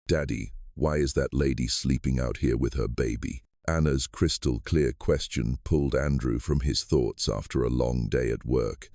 "Daddy, why is that lady sleeping out here with her baby?" Anna's crystal-clear question pulled Andrew from his thoughts after a long day at work.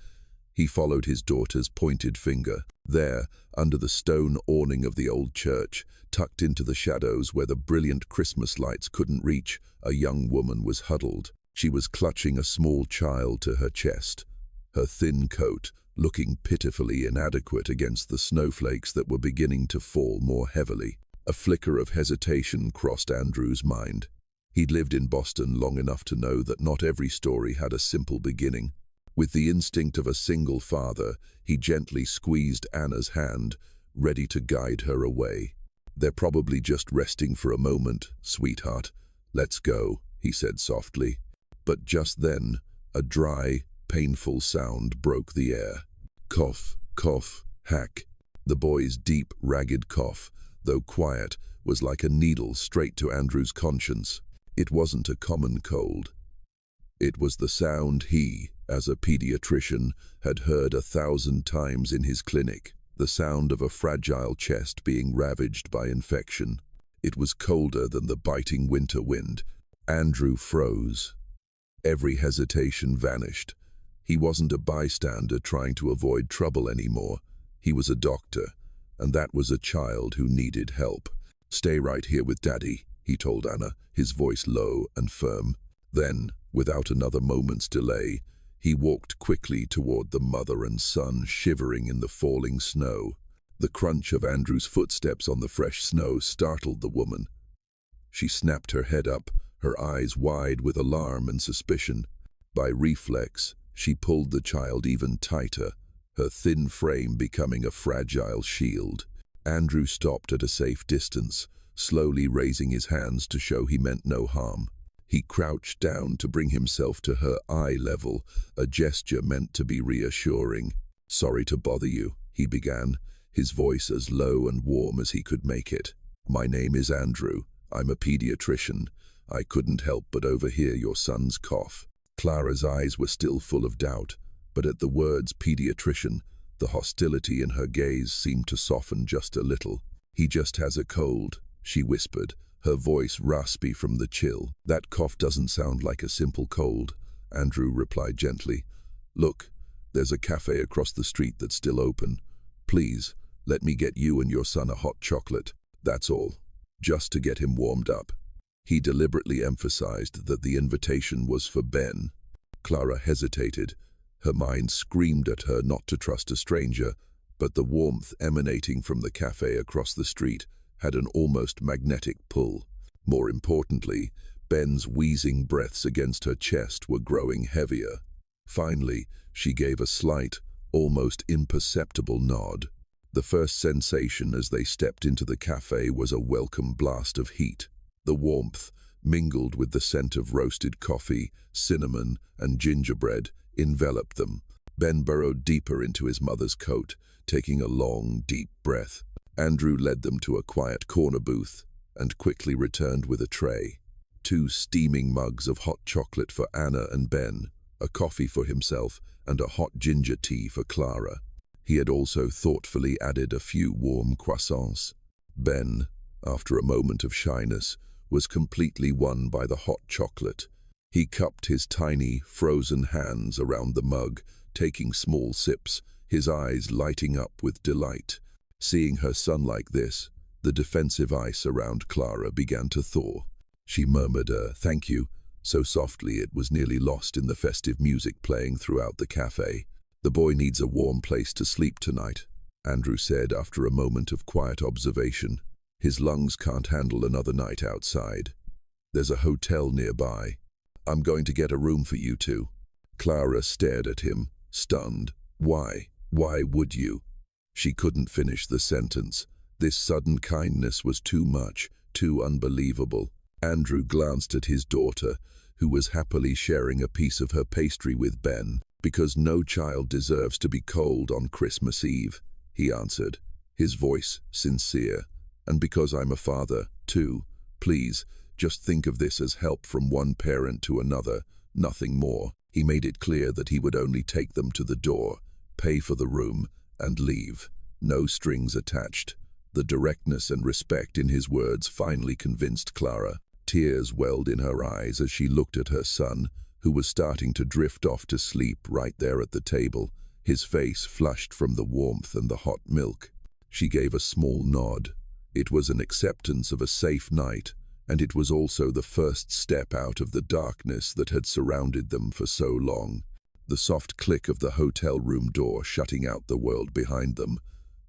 He followed his daughter's pointed finger. There, under the stone awning of the old church, tucked into the shadows where the brilliant Christmas lights couldn't reach, a young woman was huddled. She was clutching a small child to her chest, her thin coat looking pitifully inadequate against the snowflakes that were beginning to fall more heavily. A flicker of hesitation crossed Andrew's mind. He'd lived in Boston long enough to know that not every story had a simple beginning. With the instinct of a single father, he gently squeezed Anna's hand, ready to guide her away. "They're probably just resting for a moment, sweetheart. Let's go," he said softly. But just then, a dry, painful sound broke the air. Cough, cough, hack. The boy's deep, ragged cough, though quiet, was like a needle straight to Andrew's conscience. It wasn't a common cold. It was the sound he, as a pediatrician, had heard 1,000 times in his clinic, the sound of a fragile chest being ravaged by infection. It was colder than the biting winter wind. Andrew froze. Every hesitation vanished. He wasn't a bystander trying to avoid trouble anymore. He was a doctor, and that was a child who needed help. "Stay right here with Daddy," he told Anna, his voice low and firm. Then, without another moment's delay, he walked quickly toward the mother and son shivering in the falling snow. The crunch of Andrew's footsteps on the fresh snow startled the woman. She snapped her head up, her eyes wide with alarm and suspicion. By reflex, she pulled the child even tighter, her thin frame becoming a fragile shield. Andrew stopped at a safe distance, slowly raising his hands to show he meant no harm. He crouched down to bring himself to her eye level, a gesture meant to be reassuring. "Sorry to bother you," he began, his voice as low and warm as he could make it. "My name is Andrew. I'm a pediatrician. I couldn't help but overhear your son's cough." Clara's eyes were still full of doubt, but at the words pediatrician, the hostility in her gaze seemed to soften just a little. "He just has a cold," she whispered, her voice raspy from the chill. "That cough doesn't sound like a simple cold," Andrew replied gently. "Look, there's a cafe across the street that's still open. Please, let me get you and your son a hot chocolate. That's all. Just to get him warmed up." He deliberately emphasized that the invitation was for Ben. Clara hesitated. Her mind screamed at her not to trust a stranger, but the warmth emanating from the cafe across the street had an almost magnetic pull. More importantly, Ben's wheezing breaths against her chest were growing heavier. Finally, she gave a slight, almost imperceptible nod. The first sensation as they stepped into the cafe was a welcome blast of heat. The warmth, mingled with the scent of roasted coffee, cinnamon, and gingerbread, enveloped them. Ben burrowed deeper into his mother's coat, taking a long, deep breath. Andrew led them to a quiet corner booth and quickly returned with a tray. 2 steaming mugs of hot chocolate for Anna and Ben, a coffee for himself, and a hot ginger tea for Clara. He had also thoughtfully added a few warm croissants. Ben, after a moment of shyness, was completely won by the hot chocolate. He cupped his tiny, frozen hands around the mug, taking small sips, his eyes lighting up with delight. Seeing her son like this, the defensive ice around Clara began to thaw. She murmured a "thank you," so softly it was nearly lost in the festive music playing throughout the cafe. "The boy needs a warm place to sleep tonight," Andrew said after a moment of quiet observation. "His lungs can't handle another night outside. There's a hotel nearby. I'm going to get a room for you two." Clara stared at him, stunned. "Why? Why would you?" She couldn't finish the sentence. This sudden kindness was too much, too unbelievable. Andrew glanced at his daughter, who was happily sharing a piece of her pastry with Ben. "Because no child deserves to be cold on Christmas Eve," he answered, his voice sincere. "And because I'm a father, too. Please, just think of this as help from one parent to another, nothing more." He made it clear that he would only take them to the door, pay for the room, and leave. No strings attached. The directness and respect in his words finally convinced Clara. Tears welled in her eyes as she looked at her son, who was starting to drift off to sleep right there at the table, his face flushed from the warmth and the hot milk. She gave a small nod. It was an acceptance of a safe night, and it was also the first step out of the darkness that had surrounded them for so long. The soft click of the hotel room door shutting out the world behind them.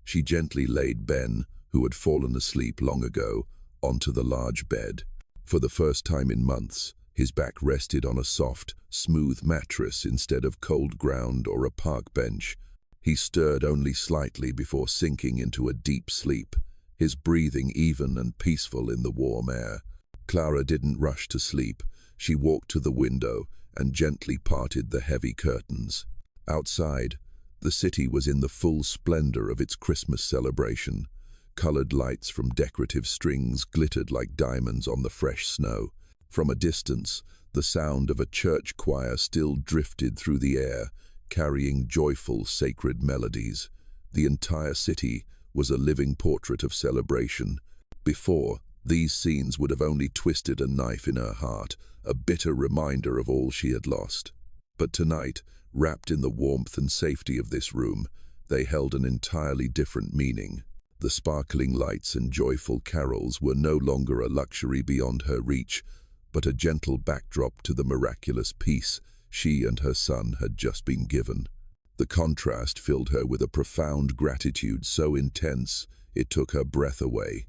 She gently laid Ben, who had fallen asleep long ago, onto the large bed. For the first time in months, his back rested on a soft, smooth mattress instead of cold ground or a park bench. He stirred only slightly before sinking into a deep sleep, his breathing even and peaceful in the warm air. Clara didn't rush to sleep. She walked to the window and gently parted the heavy curtains. Outside, the city was in the full splendor of its Christmas celebration. Colored lights from decorative strings glittered like diamonds on the fresh snow. From a distance, the sound of a church choir still drifted through the air, carrying joyful, sacred melodies. The entire city was a living portrait of celebration. Before, these scenes would have only twisted a knife in her heart, a bitter reminder of all she had lost. But tonight, wrapped in the warmth and safety of this room, they held an entirely different meaning. The sparkling lights and joyful carols were no longer a luxury beyond her reach, but a gentle backdrop to the miraculous peace she and her son had just been given. The contrast filled her with a profound gratitude so intense it took her breath away.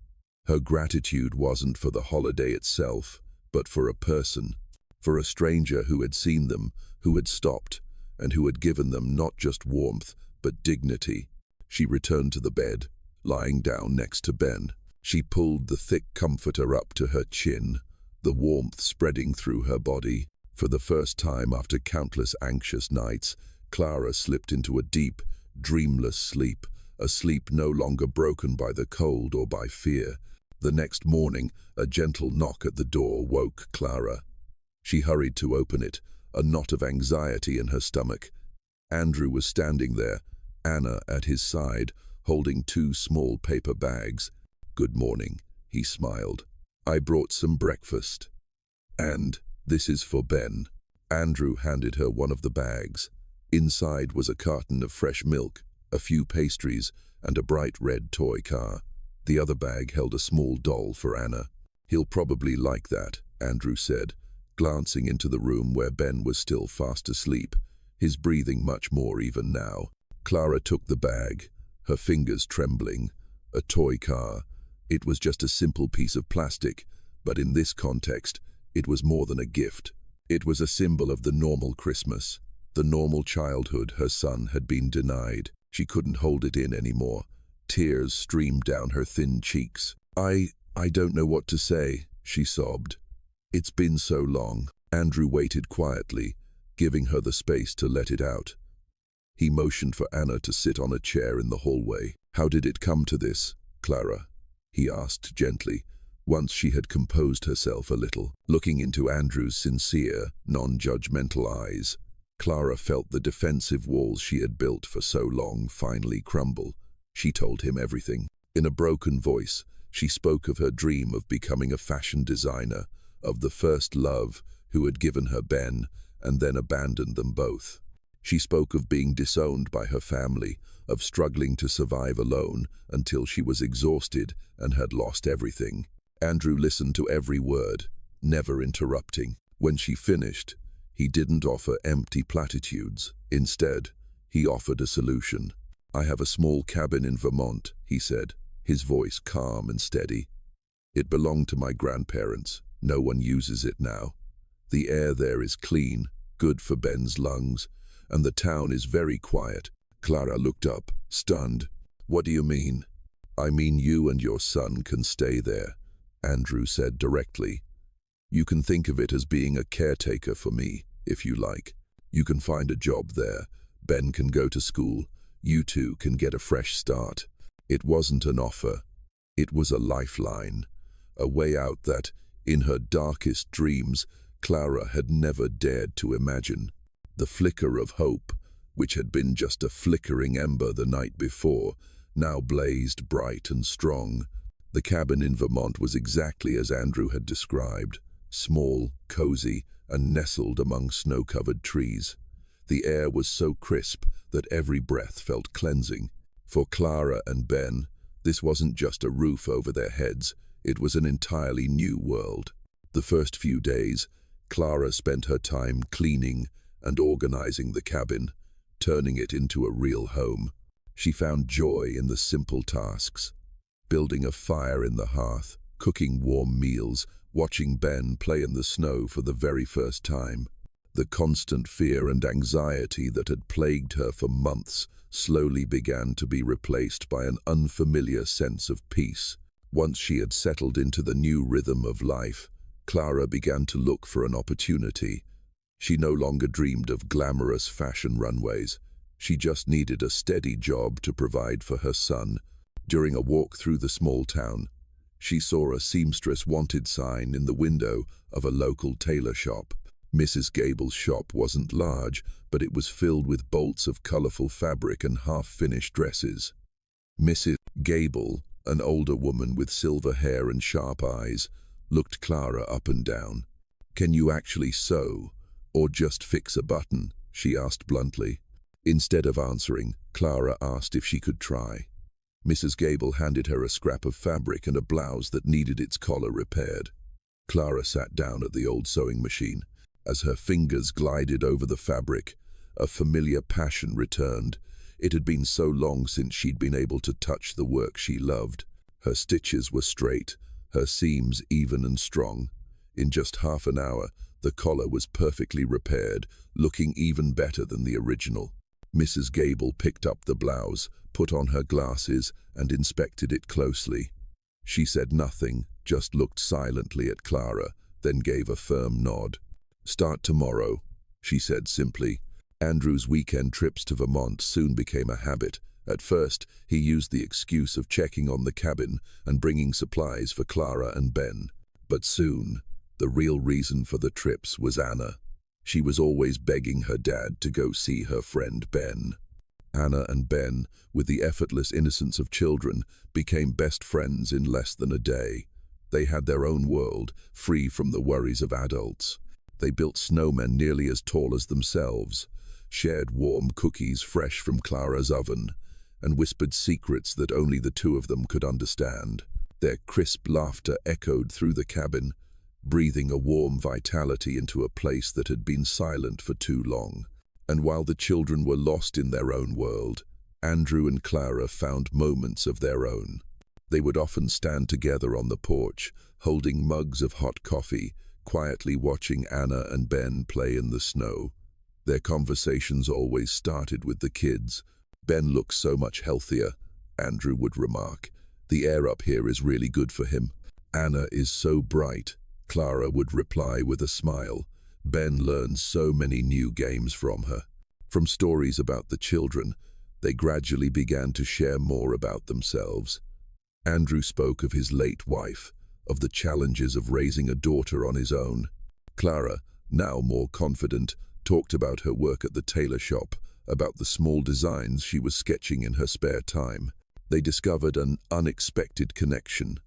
Her gratitude wasn't for the holiday itself, but for a person, for a stranger who had seen them, who had stopped, and who had given them not just warmth, but dignity. She returned to the bed, lying down next to Ben. She pulled the thick comforter up to her chin, the warmth spreading through her body. For the first time after countless anxious nights, Clara slipped into a deep, dreamless sleep, a sleep no longer broken by the cold or by fear. The next morning, a gentle knock at the door woke Clara. She hurried to open it, a knot of anxiety in her stomach. Andrew was standing there, Anna at his side, holding 2 small paper bags. "Good morning," he smiled. "I brought some breakfast. And this is for Ben." Andrew handed her one of the bags. Inside was a carton of fresh milk, a few pastries, and a bright red toy car. The other bag held a small doll for Anna. "He'll probably like that," Andrew said, glancing into the room where Ben was still fast asleep, his breathing much more even now. Clara took the bag, her fingers trembling. A toy car. It was just a simple piece of plastic, but in this context, it was more than a gift. It was a symbol of the normal Christmas, the normal childhood her son had been denied. She couldn't hold it in anymore. Tears streamed down her thin cheeks. I don't know what to say," she sobbed. "It's been so long." Andrew waited quietly, giving her the space to let it out. He motioned for Anna to sit on a chair in the hallway. "How did it come to this, Clara?" he asked gently, once she had composed herself a little. Looking into Andrew's sincere, non-judgmental eyes, Clara felt the defensive walls she had built for so long finally crumble. She told him everything. In a broken voice, she spoke of her dream of becoming a fashion designer, of the first love who had given her Ben and then abandoned them both. She spoke of being disowned by her family, of struggling to survive alone until she was exhausted and had lost everything. Andrew listened to every word, never interrupting. When she finished, he didn't offer empty platitudes. Instead, he offered a solution. "I have a small cabin in Vermont," he said, his voice calm and steady. "It belonged to my grandparents. No one uses it now. The air there is clean, good for Ben's lungs, and the town is very quiet." Clara looked up, stunned. "What do you mean?" "I mean you and your son can stay there," Andrew said directly. "You can think of it as being a caretaker for me, if you like. You can find a job there. Ben can go to school. You two can get a fresh start." It wasn't an offer. It was a lifeline, a way out that, in her darkest dreams, Clara had never dared to imagine. The flicker of hope, which had been just a flickering ember the night before, now blazed bright and strong. The cabin in Vermont was exactly as Andrew had described, small, cozy, and nestled among snow-covered trees. The air was so crisp that every breath felt cleansing. For Clara and Ben, this wasn't just a roof over their heads, it was an entirely new world. The first few days, Clara spent her time cleaning and organizing the cabin, turning it into a real home. She found joy in the simple tasks, building a fire in the hearth, cooking warm meals, watching Ben play in the snow for the very first time. The constant fear and anxiety that had plagued her for months slowly began to be replaced by an unfamiliar sense of peace. Once she had settled into the new rhythm of life, Clara began to look for an opportunity. She no longer dreamed of glamorous fashion runways. She just needed a steady job to provide for her son. During a walk through the small town, she saw a seamstress wanted sign in the window of a local tailor shop. Mrs. Gable's shop wasn't large, but it was filled with bolts of colorful fabric and half-finished dresses. Mrs. Gable, an older woman with silver hair and sharp eyes, looked Clara up and down. "Can you actually sew, or just fix a button?" she asked bluntly. Instead of answering, Clara asked if she could try. Mrs. Gable handed her a scrap of fabric and a blouse that needed its collar repaired. Clara sat down at the old sewing machine. As her fingers glided over the fabric, a familiar passion returned. It had been so long since she'd been able to touch the work she loved. Her stitches were straight, her seams even and strong. In just half an hour, the collar was perfectly repaired, looking even better than the original. Mrs. Gable picked up the blouse, put on her glasses, and inspected it closely. She said nothing, just looked silently at Clara, then gave a firm nod. "Start tomorrow," she said simply. Andrew's weekend trips to Vermont soon became a habit. At first, he used the excuse of checking on the cabin and bringing supplies for Clara and Ben. But soon, the real reason for the trips was Anna. She was always begging her dad to go see her friend Ben. Anna and Ben, with the effortless innocence of children, became best friends in less than a day. They had their own world, free from the worries of adults. They built snowmen nearly as tall as themselves, shared warm cookies fresh from Clara's oven, and whispered secrets that only the two of them could understand. Their crisp laughter echoed through the cabin, breathing a warm vitality into a place that had been silent for too long. And while the children were lost in their own world, Andrew and Clara found moments of their own. They would often stand together on the porch, holding mugs of hot coffee, quietly watching Anna and Ben play in the snow. Their conversations always started with the kids. "Ben looks so much healthier," Andrew would remark. "The air up here is really good for him." "Anna is so bright," Clara would reply with a smile. Ben learned so many new games from her. From stories about the children, they gradually began to share more about themselves. Andrew spoke of his late wife, of the challenges of raising a daughter on his own. Clara, now more confident, talked about her work at the tailor shop, about the small designs she was sketching in her spare time. They discovered an unexpected connection.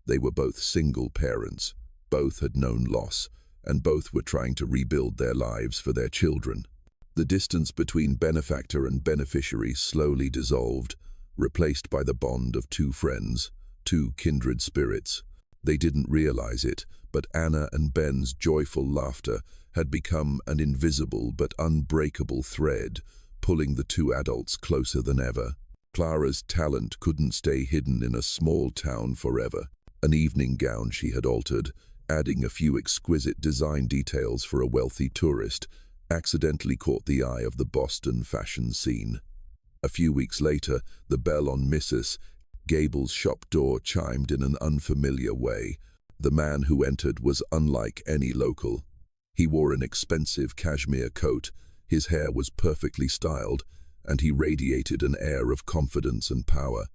They were both single parents, both had known loss, and both were trying to rebuild their lives for their children. The distance between benefactor and beneficiary slowly dissolved, replaced by the bond of two friends, two kindred spirits. They didn't realize it, but Anna and Ben's joyful laughter had become an invisible but unbreakable thread, pulling the two adults closer than ever. Clara's talent couldn't stay hidden in a small town forever. An evening gown she had altered, adding a few exquisite design details for a wealthy tourist, accidentally caught the eye of the Boston fashion scene. A few weeks later, the bell on Mrs. Gable's shop door chimed in an unfamiliar way. The man who entered was unlike any local. He wore an expensive cashmere coat, his hair was perfectly styled, and he radiated an air of confidence and power.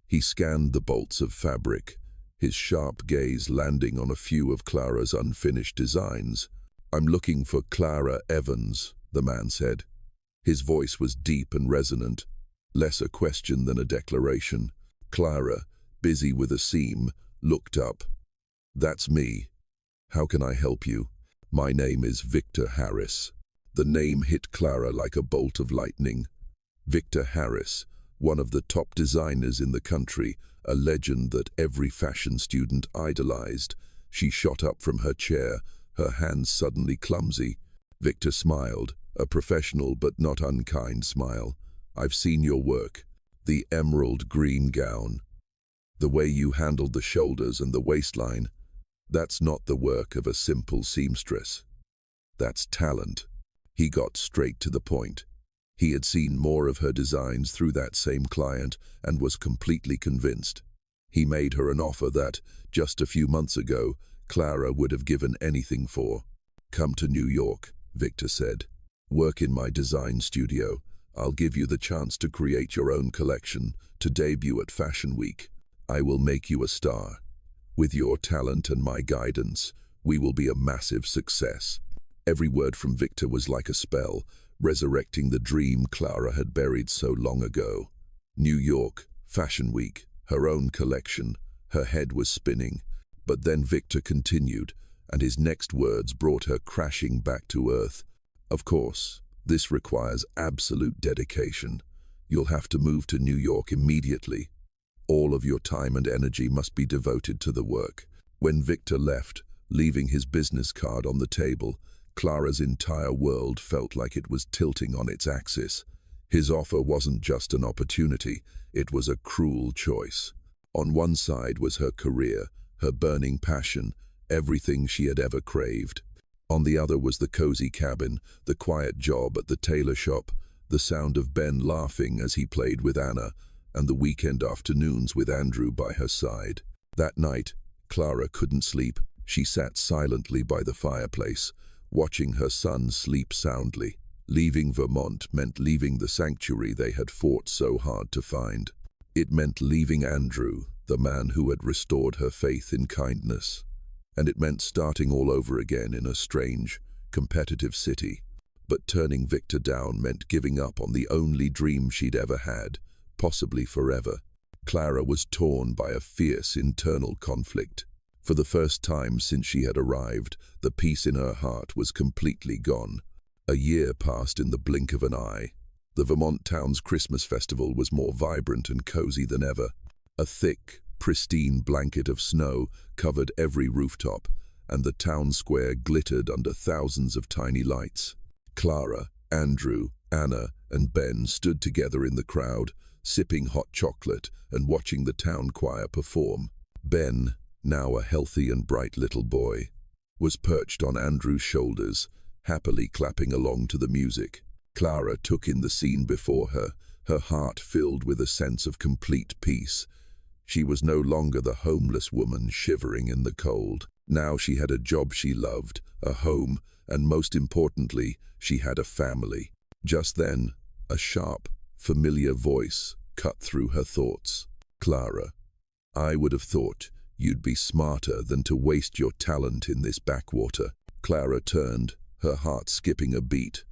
He scanned the bolts of fabric, his sharp gaze landing on a few of Clara's unfinished designs. "I'm looking for Clara Evans," the man said. His voice was deep and resonant. less a question than a declaration. Clara, busy with a seam, looked up. "That's me. How can I help you?" "My name is Victor Harris." The name hit Clara like a bolt of lightning. Victor Harris, one of the top designers in the country, a legend that every fashion student idolized. She shot up from her chair, her hands suddenly clumsy. Victor smiled, a professional but not unkind smile. "I've seen your work. The emerald green gown. The way you handled the shoulders and the waistline. That's not the work of a simple seamstress. That's talent." He got straight to the point. He had seen more of her designs through that same client and was completely convinced. He made her an offer that, just a few months ago, Clara would have given anything for. "Come to New York," Victor said. "Work in my design studio. I'll give you the chance to create your own collection, to debut at Fashion Week. I will make you a star. With your talent and my guidance, we will be a massive success." Every word from Victor was like a spell, resurrecting the dream Clara had buried so long ago. New York, Fashion Week, her own collection. Her head was spinning. But then Victor continued, and his next words brought her crashing back to earth. "Of course, this requires absolute dedication. You'll have to move to New York immediately. All of your time and energy must be devoted to the work." When Victor left, leaving his business card on the table, Clara's entire world felt like it was tilting on its axis. His offer wasn't just an opportunity, it was a cruel choice. On one side was her career, her burning passion, everything she had ever craved. On the other was the cozy cabin, the quiet job at the tailor shop, the sound of Ben laughing as he played with Anna, and the weekend afternoons with Andrew by her side. That night, Clara couldn't sleep. She sat silently by the fireplace, watching her son sleep soundly. Leaving Vermont meant leaving the sanctuary they had fought so hard to find. It meant leaving Andrew, the man who had restored her faith in kindness. And it meant starting all over again in a strange, competitive city. But turning Victor down meant giving up on the only dream she'd ever had, possibly forever. Clara was torn by a fierce internal conflict. For the first time since she had arrived, the peace in her heart was completely gone. A year passed in the blink of an eye. The Vermont town's Christmas festival was more vibrant and cozy than ever. A thick, pristine blanket of snow covered every rooftop, and the town square glittered under thousands of tiny lights. Clara, Andrew, Anna, and Ben stood together in the crowd, sipping hot chocolate and watching the town choir perform. Ben, now a healthy and bright little boy, was perched on Andrew's shoulders, happily clapping along to the music. Clara took in the scene before her, her heart filled with a sense of complete peace. She was no longer the homeless woman shivering in the cold. Now she had a job she loved, a home, and most importantly, she had a family. Just then, a sharp, familiar voice cut through her thoughts. "Clara, I would have thought you'd be smarter than to waste your talent in this backwater." Clara turned, her heart skipping a beat.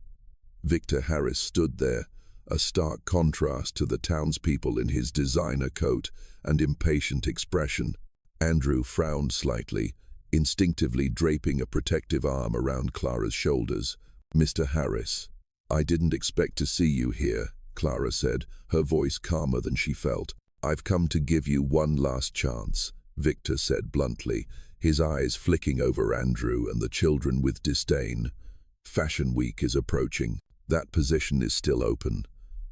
Victor Harris stood there, a stark contrast to the townspeople in his designer coat and impatient expression. Andrew frowned slightly, instinctively draping a protective arm around Clara's shoulders. "Mr. Harris, I didn't expect to see you here," Clara said, her voice calmer than she felt. "I've come to give you one last chance," Victor said bluntly, his eyes flicking over Andrew and the children with disdain. "Fashion Week is approaching. That position is still open.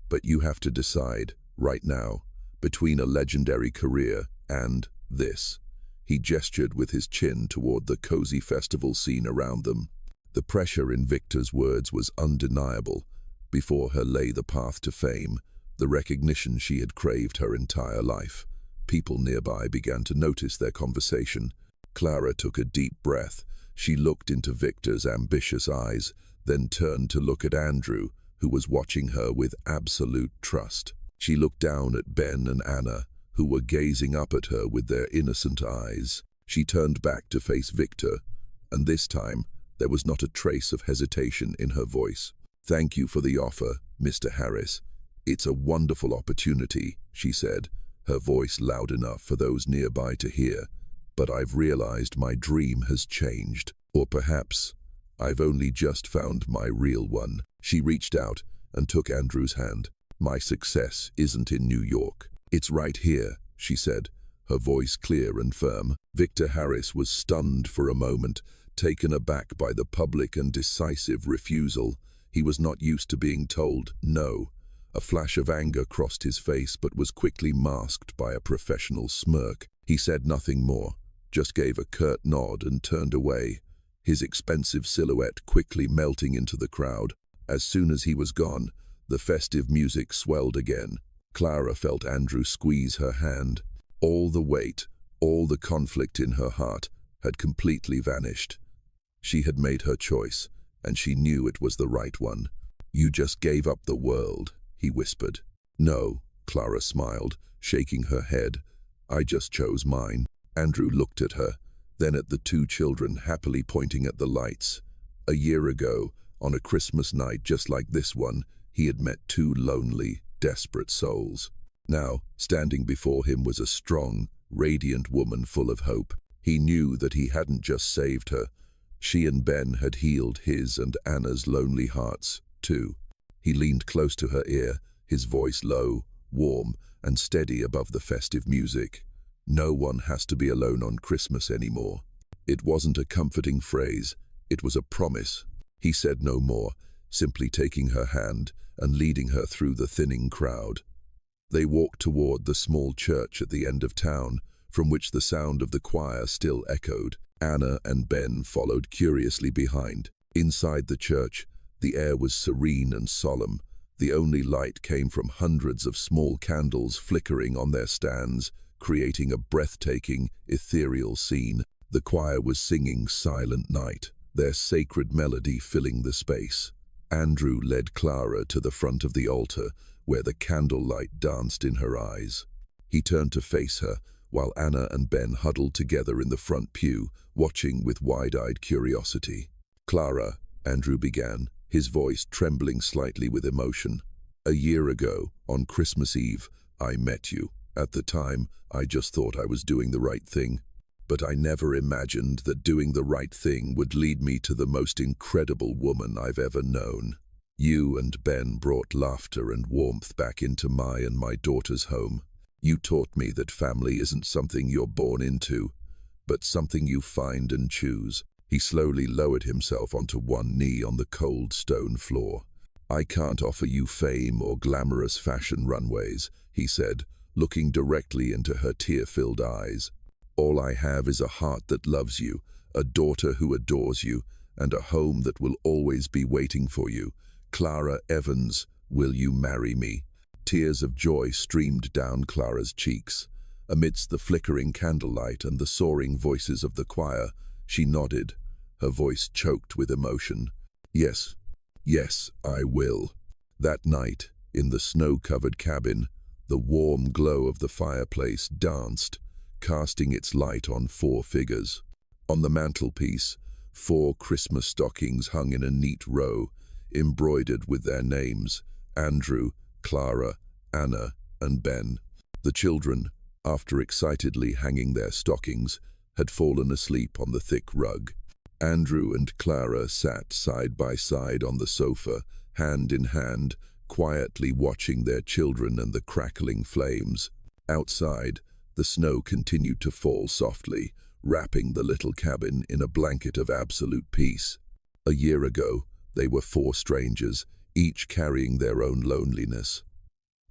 But you have to decide, right now, between a legendary career and this." He gestured with his chin toward the cozy festival scene around them. The pressure in Victor's words was undeniable. Before her lay the path to fame, the recognition she had craved her entire life. People nearby began to notice their conversation. Clara took a deep breath. She looked into Victor's ambitious eyes, then turned to look at Andrew, who was watching her with absolute trust. She looked down at Ben and Anna, who were gazing up at her with their innocent eyes. She turned back to face Victor, and this time there was not a trace of hesitation in her voice. "Thank you for the offer, Mr. Harris. "It's a wonderful opportunity," she said, her voice loud enough for those nearby to hear. "But I've realized my dream has changed. Or perhaps I've only just found my real one." She reached out and took Andrew's hand. "My success isn't in New York. It's right here," she said, her voice clear and firm. Victor Harris was stunned for a moment, taken aback by the public and decisive refusal. He was not used to being told no. A flash of anger crossed his face but was quickly masked by a professional smirk. He said nothing more, just gave a curt nod and turned away, his expensive silhouette quickly melting into the crowd. As soon as he was gone, the festive music swelled again. Clara felt Andrew squeeze her hand. All the weight, all the conflict in her heart had completely vanished. She had made her choice, and she knew it was the right one. "You just gave up the world," he whispered. "No," Clara smiled, shaking her head. "I just chose mine." Andrew looked at her, then at the two children happily pointing at the lights. A year ago, on a Christmas night just like this one, he had met two lonely, desperate souls. Now, standing before him was a strong, radiant woman full of hope. He knew that he hadn't just saved her. She and Ben had healed his and Anna's lonely hearts, too. He leaned close to her ear, his voice low, warm, and steady above the festive music. "No one has to be alone on Christmas anymore." It wasn't a comforting phrase, it was a promise. He said no more, simply taking her hand and leading her through the thinning crowd. They walked toward the small church at the end of town, from which the sound of the choir still echoed. Anna and Ben followed curiously behind. Inside the church, the air was serene and solemn. The only light came from hundreds of small candles flickering on their stands, creating a breathtaking, ethereal scene. The choir was singing Silent Night, their sacred melody filling the space. Andrew led Clara to the front of the altar, where the candlelight danced in her eyes. He turned to face her, while Anna and Ben huddled together in the front pew, watching with wide-eyed curiosity. "Clara," Andrew began, his voice trembling slightly with emotion. "A year ago, on Christmas Eve, I met you. At the time, I just thought I was doing the right thing. But I never imagined that doing the right thing would lead me to the most incredible woman I've ever known. You and Ben brought laughter and warmth back into my and my daughter's home. You taught me that family isn't something you're born into, but something you find and choose." He slowly lowered himself onto one knee on the cold stone floor. "I can't offer you fame or glamorous fashion runways," he said, looking directly into her tear-filled eyes. "All I have is a heart that loves you, a daughter who adores you, and a home that will always be waiting for you. Clara Evans, will you marry me?" Tears of joy streamed down Clara's cheeks. Amidst the flickering candlelight and the soaring voices of the choir, she nodded, her voice choked with emotion. "Yes, yes, I will." That night, in the snow-covered cabin, the warm glow of the fireplace danced, casting its light on four figures. On the mantelpiece, 4 Christmas stockings hung in a neat row, embroidered with their names: Andrew, Clara, Anna, and Ben. The children, after excitedly hanging their stockings, had fallen asleep on the thick rug. Andrew and Clara sat side by side on the sofa, hand in hand, quietly watching their children and the crackling flames. Outside, the snow continued to fall softly, wrapping the little cabin in a blanket of absolute peace. A year ago, they were 4 strangers, each carrying their own loneliness.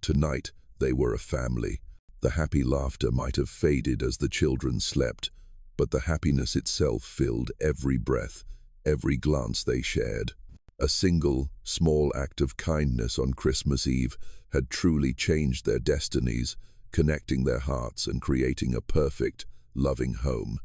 Tonight, they were a family. The happy laughter might have faded as the children slept, but the happiness itself filled every breath, every glance they shared. A single, small act of kindness on Christmas Eve had truly changed their destinies, connecting their hearts and creating a perfect, loving home.